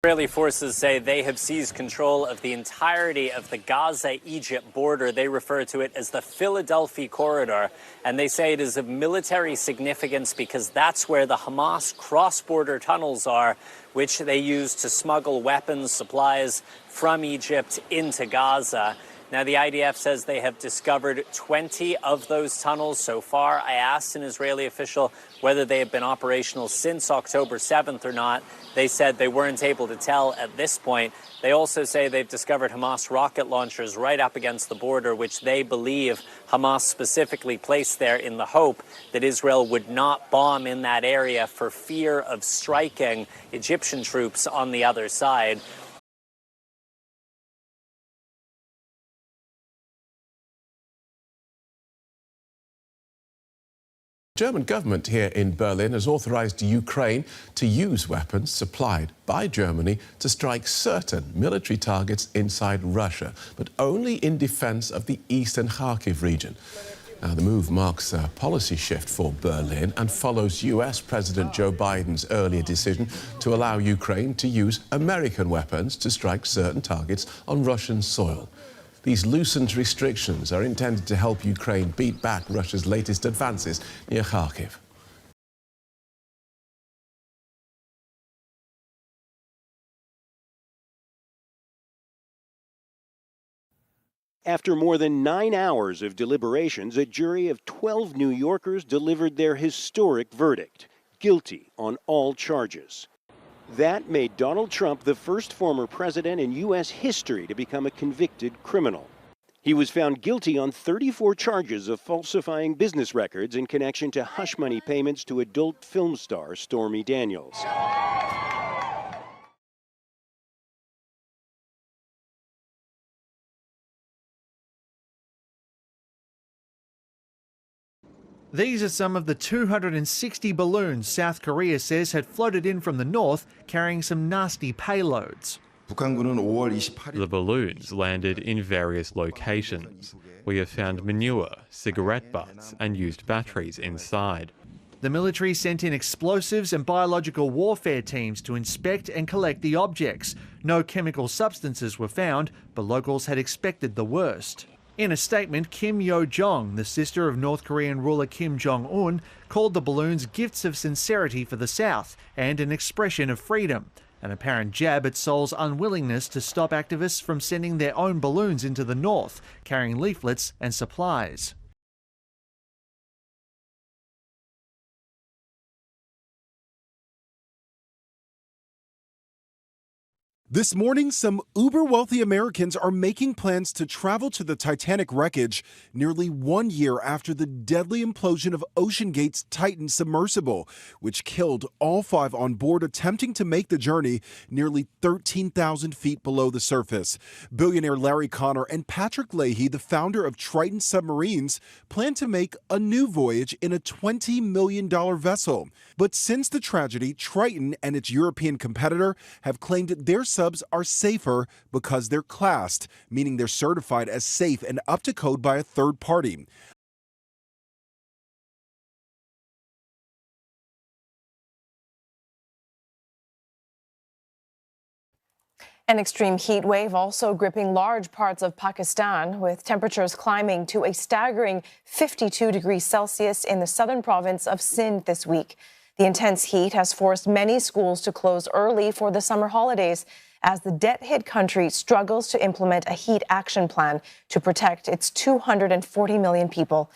Israeli forces say they have seized control of the entirety of the Gaza-Egypt border. They refer to it as the Philadelphia corridor, and they say it is of military significance because that's where the Hamas cross-border tunnels are, which they use to smuggle weapons, supplies from Egypt into Gaza. Now, the IDF says they have discovered 20 of those tunnels so far. I asked an Israeli official whether they have been operational since October 7th or not. They said they weren't able to tell at this point. They also say they've discovered Hamas rocket launchers right up against the border, which they believe Hamas specifically placed there in the hope that Israel would not bomb in that area for fear of striking Egyptian troops on the other side. The German government here in Berlin has authorized Ukraine to use weapons supplied by Germany to strike certain military targets inside Russia, but only in defense of the eastern Kyiv region. Now, the move marks a policy shift for Berlin and follows US President Joe Biden's earlier decision to allow Ukraine to use American weapons to strike certain targets on Russian soil. These loosened restrictions are intended to help Ukraine beat back Russia's latest advances near Kharkiv. After more than 9 hours of deliberations, a jury of 12 New Yorkers delivered their historic verdict, guilty on all charges. That made Donald Trump the first former president in U.S. history to become a convicted criminal. He was found guilty on 34 charges of falsifying business records in connection to hush money payments to adult film star Stormy Daniels. These are some of the 260 balloons South Korea says had floated in from the north carrying some nasty payloads. The balloons landed in various locations. We have found manure, cigarette butts and used batteries inside. The military sent in explosives and biological warfare teams to inspect and collect the objects. No chemical substances were found, but locals had expected the worst. In a statement, Kim Yo-jong, the sister of North Korean ruler Kim Jong-un, called the balloons gifts of sincerity for the South and an expression of freedom, an apparent jab at Seoul's unwillingness to stop activists from sending their own balloons into the north, carrying leaflets and supplies. This morning, some uber-wealthy Americans are making plans to travel to the Titanic wreckage nearly 1 year after the deadly implosion of Oceangate's Titan submersible, which killed all 5 on board attempting to make the journey nearly 13,000 feet below the surface. Billionaire Larry Connor and Patrick Leahy, the founder of Triton Submarines, plan to make a new voyage in a $20 million vessel. But since the tragedy, Triton and its European competitor have claimed their subs are safer because they're classed, meaning they're certified as safe and up to code by a third party. An extreme heat wave also gripping large parts of Pakistan, with temperatures climbing to a staggering 52 degrees Celsius in the southern province of Sindh this week. The intense heat has forced many schools to close early for the summer holidays as the debt-hit country struggles to implement a heat action plan to protect its 240 million people.